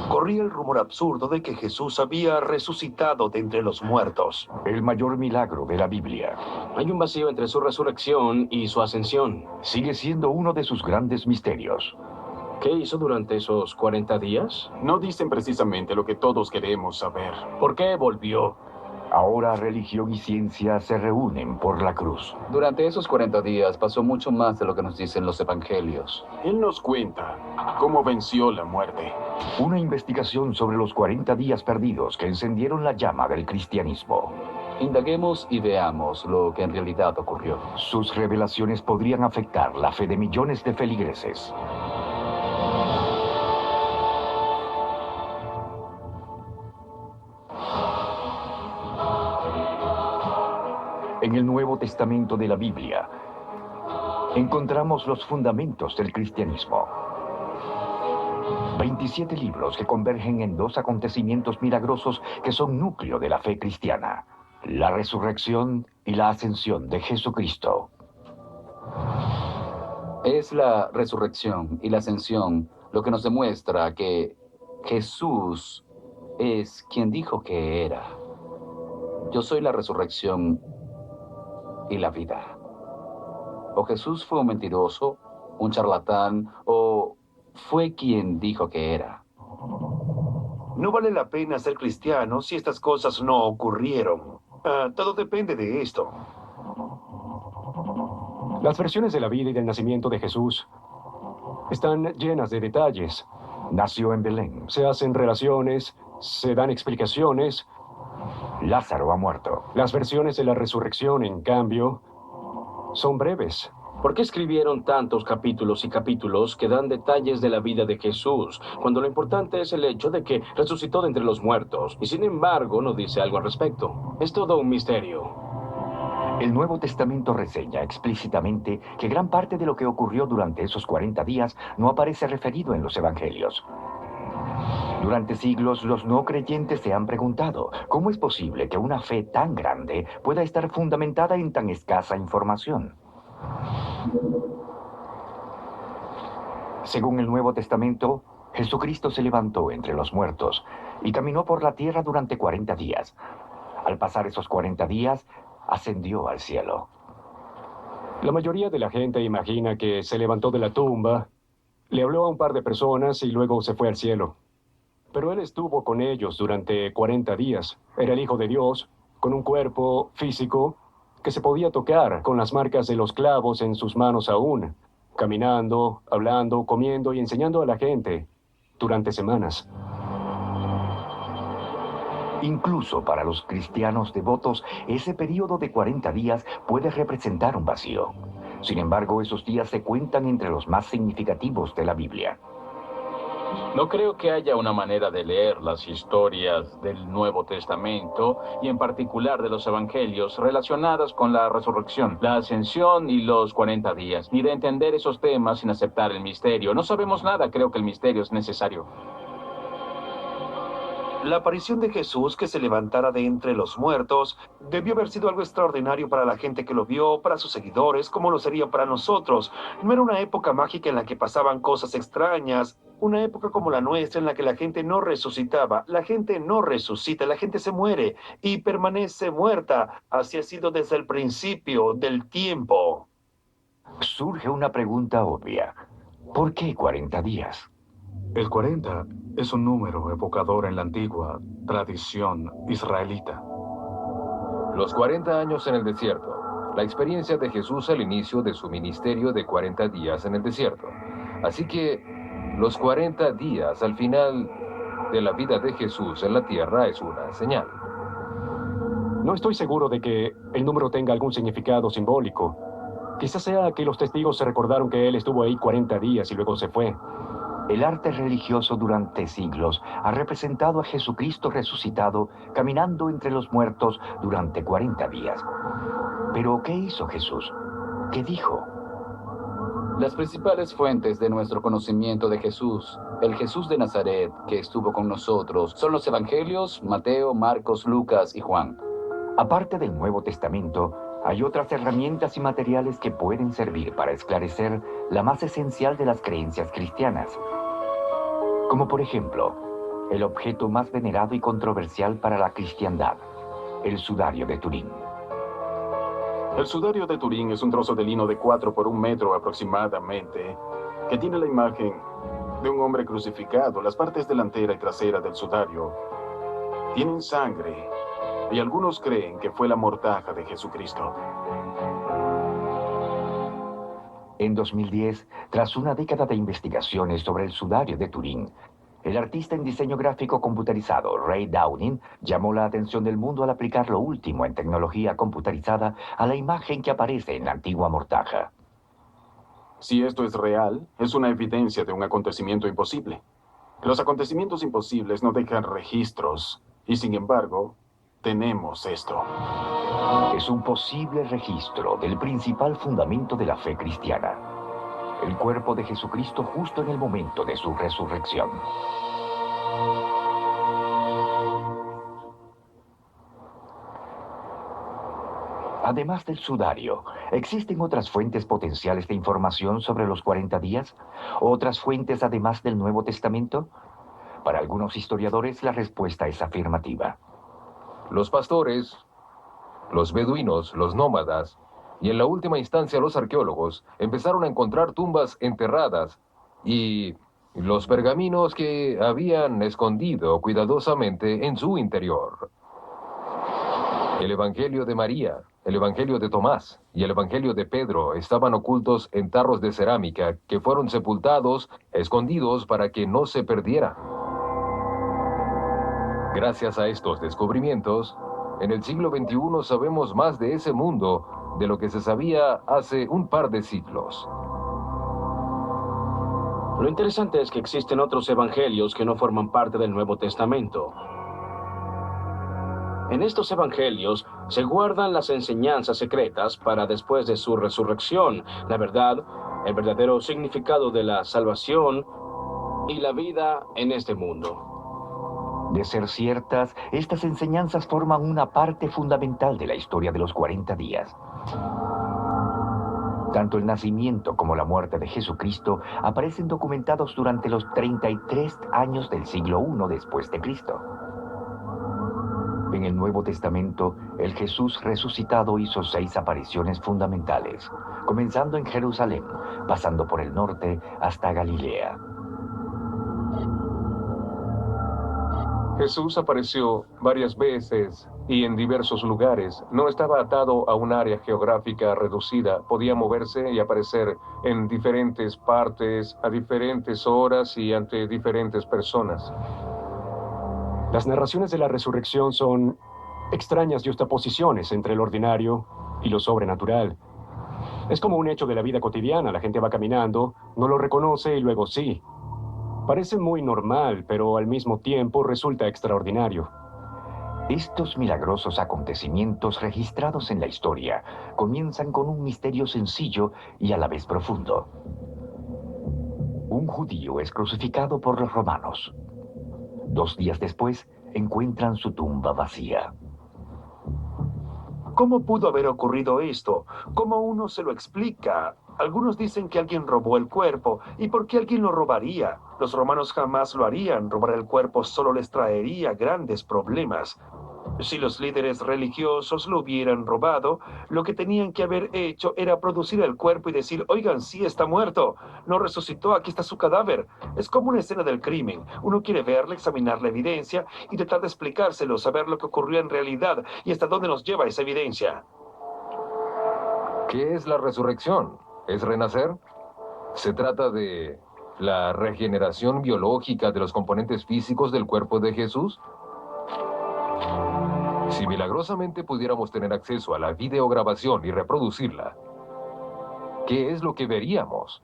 Corría el rumor absurdo de que Jesús había resucitado de entre los muertos. El mayor milagro de la Biblia. Hay un vacío entre su resurrección y su ascensión. Sigue siendo uno de sus grandes misterios. ¿Qué hizo durante esos 40 días? No dicen precisamente lo que todos queremos saber. ¿Por qué volvió? Ahora religión y ciencia se reúnen por la cruz. Durante esos 40 días pasó mucho más de lo que nos dicen los evangelios. Él nos cuenta cómo venció la muerte. Una investigación sobre los 40 días perdidos que encendieron la llama del cristianismo. Indaguemos y veamos lo que en realidad ocurrió. Sus revelaciones podrían afectar la fe de millones de feligreses. En el Nuevo Testamento de la Biblia, encontramos los fundamentos del cristianismo. 27 libros que convergen en dos acontecimientos milagrosos que son núcleo de la fe cristiana: la resurrección y la ascensión de Jesucristo. Es la resurrección y la ascensión lo que nos demuestra que Jesús es quien dijo que era. Yo soy la resurrección y la vida. O Jesús fue un mentiroso, un charlatán, o fue quien dijo que era. No vale la pena ser cristiano si estas cosas no ocurrieron. Todo depende de esto. Las versiones de la vida y del nacimiento de Jesús están llenas de detalles. Nació en Belén. Se hacen relaciones, se dan explicaciones. Lázaro ha muerto. Las versiones de la resurrección, en cambio, son breves. ¿Por qué escribieron tantos capítulos y capítulos que dan detalles de la vida de Jesús, cuando lo importante es el hecho de que resucitó de entre los muertos, y sin embargo no dice algo al respecto? Es todo un misterio. El Nuevo Testamento reseña explícitamente que gran parte de lo que ocurrió durante esos 40 días no aparece referido en los evangelios. Durante siglos, los no creyentes se han preguntado, ¿cómo es posible que una fe tan grande pueda estar fundamentada en tan escasa información? Según el Nuevo Testamento, Jesucristo se levantó entre los muertos y caminó por la tierra durante 40 días. Al pasar esos 40 días, ascendió al cielo. La mayoría de la gente imagina que se levantó de la tumba, le habló a un par de personas y luego se fue al cielo. Pero él estuvo con ellos durante 40 días. Era el Hijo de Dios, con un cuerpo físico que se podía tocar, con las marcas de los clavos en sus manos aún, caminando, hablando, comiendo y enseñando a la gente durante semanas. Incluso para los cristianos devotos, ese periodo de 40 días puede representar un vacío. Sin embargo, esos días se cuentan entre los más significativos de la Biblia. No creo que haya una manera de leer las historias del Nuevo Testamento y en particular de los Evangelios relacionadas con la resurrección, la ascensión y los 40 días, ni de entender esos temas sin aceptar el misterio. No sabemos nada, creo que el misterio es necesario. La aparición de Jesús que se levantara de entre los muertos debió haber sido algo extraordinario para la gente que lo vio, para sus seguidores, como lo sería para nosotros. No era una época mágica en la que pasaban cosas extrañas, una época como la nuestra en la que la gente no resucitaba. La gente no resucita, la gente se muere y permanece muerta. Así ha sido desde el principio del tiempo. Surge una pregunta obvia. ¿Por qué 40 días? El 40 es un número evocador en la antigua tradición israelita. Los 40 años en el desierto. La experiencia de Jesús al inicio de su ministerio de 40 días en el desierto. Así que los 40 días al final de la vida de Jesús en la tierra es una señal. No estoy seguro de que el número tenga algún significado simbólico. Quizás sea que los testigos se recordaron que él estuvo ahí 40 días y luego se fue. El arte religioso durante siglos ha representado a Jesucristo resucitado caminando entre los muertos durante 40 días. Pero, ¿qué hizo Jesús? ¿Qué dijo? Las principales fuentes de nuestro conocimiento de Jesús, el Jesús de Nazaret que estuvo con nosotros, son los Evangelios, Mateo, Marcos, Lucas y Juan. Aparte del Nuevo Testamento, hay otras herramientas y materiales que pueden servir para esclarecer la más esencial de las creencias cristianas. Como por ejemplo, el objeto más venerado y controversial para la cristiandad, el sudario de Turín. El sudario de Turín es un trozo de lino de 4 por 1 metro aproximadamente, que tiene la imagen de un hombre crucificado. Las partes delantera y trasera del sudario tienen sangre, y algunos creen que fue la mortaja de Jesucristo. En 2010, tras una década de investigaciones sobre el sudario de Turín, el artista en diseño gráfico computarizado Ray Downing llamó la atención del mundo al aplicar lo último en tecnología computarizada a la imagen que aparece en la antigua mortaja. Si esto es real, es una evidencia de un acontecimiento imposible. Los acontecimientos imposibles no dejan registros, y sin embargo, tenemos esto. Es un posible registro del principal fundamento de la fe cristiana, el cuerpo de Jesucristo justo en el momento de su resurrección. Además del sudario, ¿existen otras fuentes potenciales de información sobre los 40 días? ¿Otras fuentes además del Nuevo Testamento? Para algunos historiadores, la respuesta es afirmativa. Los pastores, los beduinos, los nómadas y en la última instancia los arqueólogos empezaron a encontrar tumbas enterradas y los pergaminos que habían escondido cuidadosamente en su interior. El Evangelio de María, el Evangelio de Tomás y el Evangelio de Pedro estaban ocultos en tarros de cerámica que fueron sepultados, escondidos para que no se perdiera. Gracias a estos descubrimientos, en el siglo XXI sabemos más de ese mundo de lo que se sabía hace un par de siglos. Lo interesante es que existen otros evangelios que no forman parte del Nuevo Testamento. En estos evangelios se guardan las enseñanzas secretas para después de su resurrección, la verdad, el verdadero significado de la salvación y la vida en este mundo. De ser ciertas, estas enseñanzas forman una parte fundamental de la historia de los 40 días. Tanto el nacimiento como la muerte de Jesucristo aparecen documentados durante los 33 años del siglo I después de Cristo. En el Nuevo Testamento, el Jesús resucitado hizo 6 apariciones fundamentales, comenzando en Jerusalén, pasando por el norte hasta Galilea. Jesús apareció varias veces y en diversos lugares. No estaba atado a un área geográfica reducida. Podía moverse y aparecer en diferentes partes, a diferentes horas y ante diferentes personas. Las narraciones de la resurrección son extrañas juxtaposiciones entre el ordinario y lo sobrenatural. Es como un hecho de la vida cotidiana. La gente va caminando, no lo reconoce y luego sí. Parece muy normal, pero al mismo tiempo resulta extraordinario. Estos milagrosos acontecimientos registrados en la historia comienzan con un misterio sencillo y a la vez profundo. Un judío es crucificado por los romanos. 2 días después, encuentran su tumba vacía. ¿Cómo pudo haber ocurrido esto? ¿Cómo uno se lo explica? Algunos dicen que alguien robó el cuerpo. ¿Y por qué alguien lo robaría? Los romanos jamás lo harían. Robar el cuerpo solo les traería grandes problemas. Si los líderes religiosos lo hubieran robado, lo que tenían que haber hecho era producir el cuerpo y decir, oigan, sí, está muerto, no resucitó, aquí está su cadáver. Es como una escena del crimen. Uno quiere verla, examinar la evidencia y tratar de explicárselo, saber lo que ocurrió en realidad y hasta dónde nos lleva esa evidencia. ¿Qué es la resurrección? ¿Es renacer? ¿Se trata de la regeneración biológica de los componentes físicos del cuerpo de Jesús? Si milagrosamente pudiéramos tener acceso a la videograbación y reproducirla, ¿qué es lo que veríamos?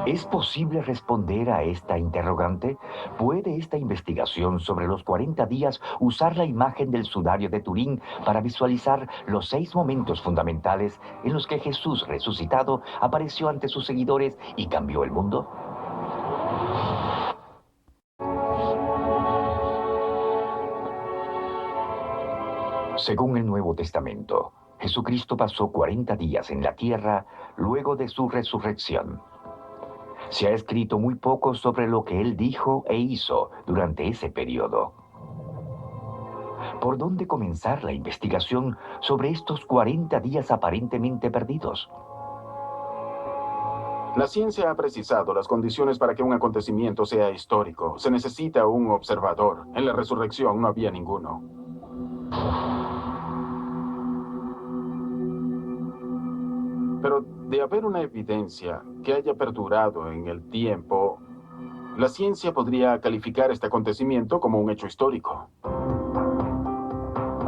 ¿Es posible responder a esta interrogante? ¿Puede esta investigación sobre los 40 días usar la imagen del sudario de Turín para visualizar los 6 momentos fundamentales en los que Jesús resucitado apareció ante sus seguidores y cambió el mundo? Según el Nuevo Testamento, Jesucristo pasó 40 días en la tierra luego de su resurrección. Se ha escrito muy poco sobre lo que él dijo e hizo durante ese periodo. ¿Por dónde comenzar la investigación sobre estos 40 días aparentemente perdidos? La ciencia ha precisado las condiciones para que un acontecimiento sea histórico. Se necesita un observador. En la resurrección no había ninguno. Pero de haber una evidencia que haya perdurado en el tiempo, la ciencia podría calificar este acontecimiento como un hecho histórico.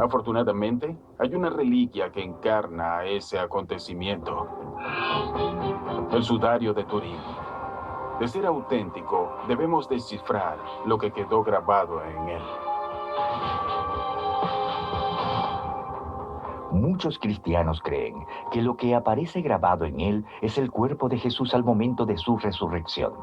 Afortunadamente, hay una reliquia que encarna ese acontecimiento. El sudario de Turín. De ser auténtico, debemos descifrar lo que quedó grabado en él. Muchos cristianos creen que lo que aparece grabado en él es el cuerpo de Jesús al momento de su resurrección.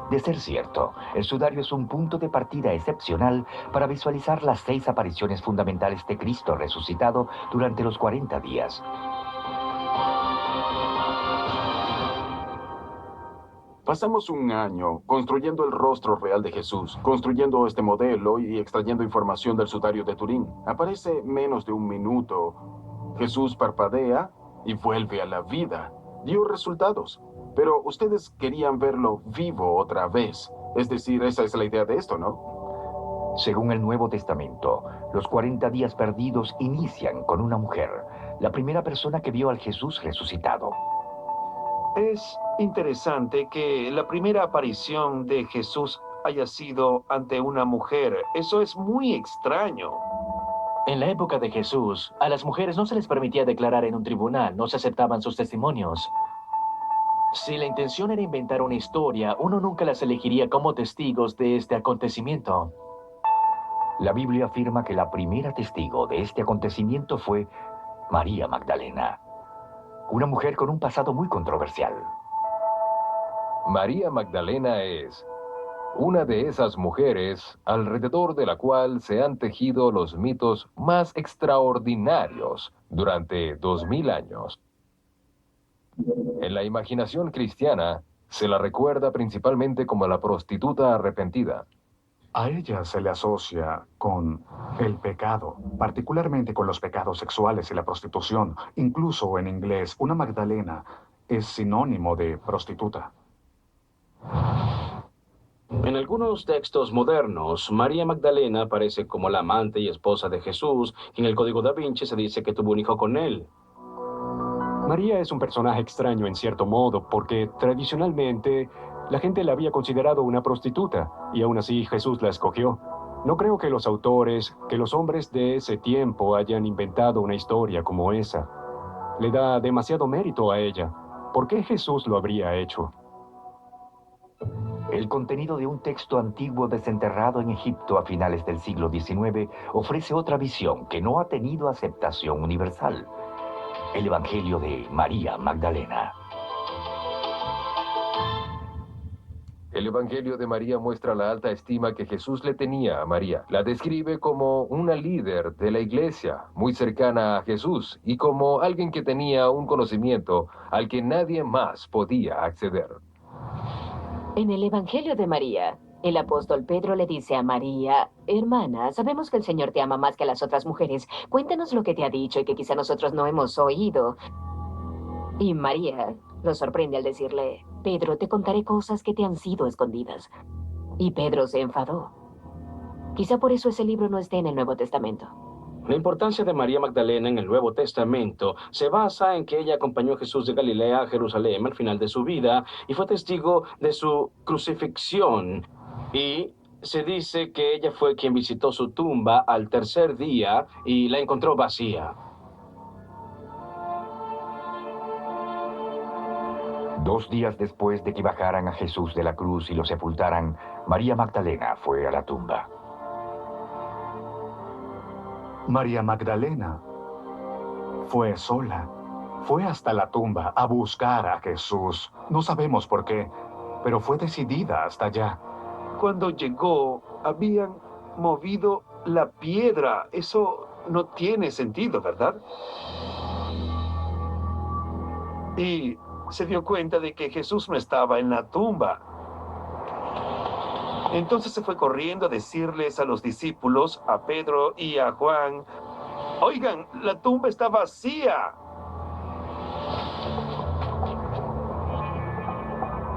De ser cierto, el sudario es un punto de partida excepcional para visualizar las 6 apariciones fundamentales de Cristo resucitado durante los 40 días. Pasamos un año construyendo el rostro real de Jesús, construyendo este modelo y extrayendo información del sudario de Turín. Aparece menos de un minuto. Jesús parpadea y vuelve a la vida. Dio resultados. Pero ustedes querían verlo vivo otra vez. Es decir, esa es la idea de esto, ¿no? Según el Nuevo Testamento, los 40 días perdidos inician con una mujer, la primera persona que vio al Jesús resucitado. Es interesante que la primera aparición de Jesús haya sido ante una mujer. Eso es muy extraño. En la época de Jesús, a las mujeres no se les permitía declarar en un tribunal, no se aceptaban sus testimonios. Si la intención era inventar una historia, uno nunca las elegiría como testigos de este acontecimiento. La Biblia afirma que la primera testigo de este acontecimiento fue María Magdalena, una mujer con un pasado muy controversial. María Magdalena es una de esas mujeres alrededor de la cual se han tejido los mitos más extraordinarios durante 2000 años. En la imaginación cristiana se la recuerda principalmente como la prostituta arrepentida. A ella se le asocia con el pecado, particularmente con los pecados sexuales y la prostitución. Incluso en inglés, una Magdalena es sinónimo de prostituta. En algunos textos modernos, María Magdalena aparece como la amante y esposa de Jesús, y en el Código Da Vinci se dice que tuvo un hijo con él. María es un personaje extraño en cierto modo, porque tradicionalmente la gente la había considerado una prostituta, y aún así Jesús la escogió. No creo que los autores, que los hombres de ese tiempo hayan inventado una historia como esa. Le da demasiado mérito a ella. ¿Por qué Jesús lo habría hecho? El contenido de un texto antiguo desenterrado en Egipto a finales del siglo XIX ofrece otra visión que no ha tenido aceptación universal. El Evangelio de María Magdalena. El Evangelio de María muestra la alta estima que Jesús le tenía a María. La describe como una líder de la iglesia, muy cercana a Jesús, y como alguien que tenía un conocimiento al que nadie más podía acceder. En el Evangelio de María, el apóstol Pedro le dice a María: hermana, sabemos que el Señor te ama más que a las otras mujeres. Cuéntanos lo que te ha dicho y que quizá nosotros no hemos oído. Y María lo sorprende al decirle: Pedro, te contaré cosas que te han sido escondidas. Y Pedro se enfadó. Quizá por eso ese libro no esté en el Nuevo Testamento. La importancia de María Magdalena en el Nuevo Testamento se basa en que ella acompañó a Jesús de Galilea a Jerusalén al final de su vida y fue testigo de su crucifixión. Y se dice que ella fue quien visitó su tumba al tercer día y la encontró vacía. 2 días después de que bajaran a Jesús de la cruz y lo sepultaran, María Magdalena fue a la tumba. María Magdalena fue sola. Fue hasta la tumba a buscar a Jesús. No sabemos por qué, pero fue decidida hasta allá. Cuando llegó, habían movido la piedra. Eso no tiene sentido, ¿verdad? Y se dio cuenta de que Jesús no estaba en la tumba. Entonces se fue corriendo a decirles a los discípulos, a Pedro y a Juan, oigan, la tumba está vacía.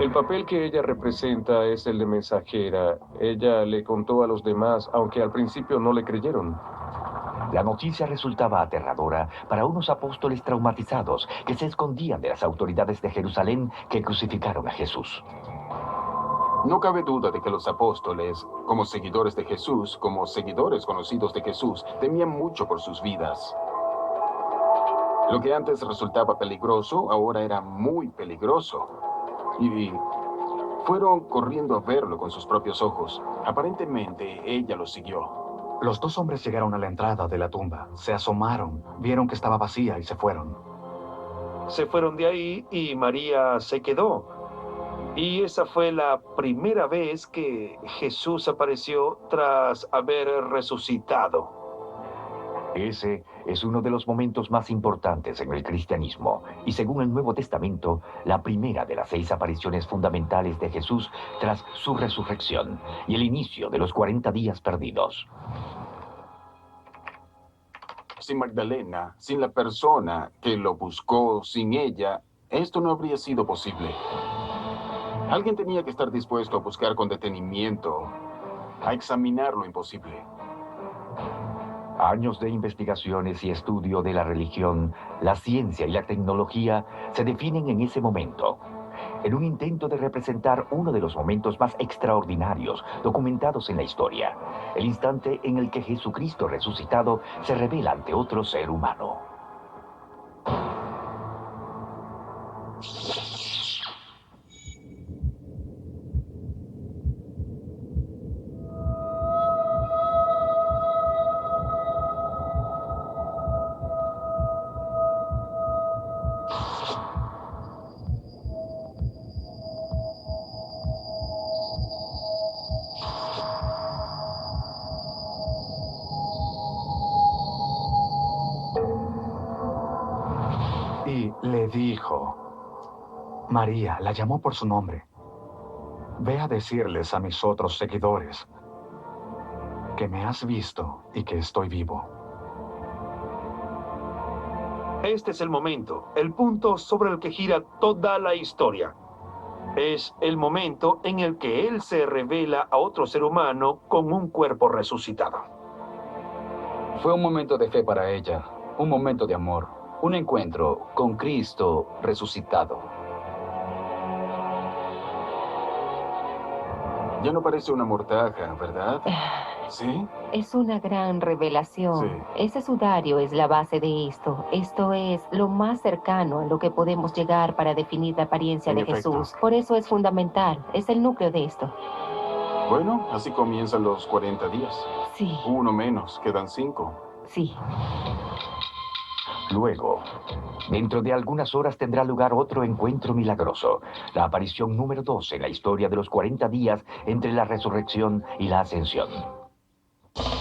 El papel que ella representa es el de mensajera. Ella le contó a los demás, aunque al principio no le creyeron. La noticia resultaba aterradora para unos apóstoles traumatizados que se escondían de las autoridades de Jerusalén que crucificaron a Jesús. No cabe duda de que los apóstoles, como seguidores de Jesús, como seguidores conocidos de Jesús, temían mucho por sus vidas. Lo que antes resultaba peligroso, ahora era muy peligroso. Y fueron corriendo a verlo con sus propios ojos. Aparentemente, ella los siguió. Los dos hombres llegaron a la entrada de la tumba, se asomaron, vieron que estaba vacía y se fueron. Se fueron de ahí y María se quedó. Y esa fue la primera vez que Jesús apareció tras haber resucitado. Ese es uno de los momentos más importantes en el cristianismo y, según el Nuevo Testamento, la primera de las 6 apariciones fundamentales de Jesús tras su resurrección y el inicio de los 40 días perdidos. Sin Magdalena, sin la persona que lo buscó, sin ella, esto no habría sido posible. Alguien tenía que estar dispuesto a buscar con detenimiento, a examinar lo imposible. Años de investigaciones y estudio de la religión, la ciencia y la tecnología se definen en ese momento, en un intento de representar uno de los momentos más extraordinarios documentados en la historia, el instante en el que Jesucristo resucitado se revela ante otro ser humano. Y le dijo, María, la llamó por su nombre. Ve a decirles a mis otros seguidores que me has visto y que estoy vivo. Este es el momento, el punto sobre el que gira toda la historia. Es el momento en el que Él se revela a otro ser humano con un cuerpo resucitado. Fue un momento de fe para ella, un momento de amor, un encuentro con Cristo resucitado. Ya no parece una mortaja, ¿verdad? ¿Sí? Es una gran revelación. Sí. Ese sudario es la base de esto. Esto es lo más cercano a lo que podemos llegar para definir la apariencia En de efecto. Jesús. Por eso es fundamental. Es el núcleo de esto. Bueno, así comienzan los 40 días. Sí, Uno menos, quedan 5. sí. Luego, dentro de algunas horas tendrá lugar otro encuentro milagroso, la aparición número 2 en la historia de los 40 días entre la resurrección y la ascensión.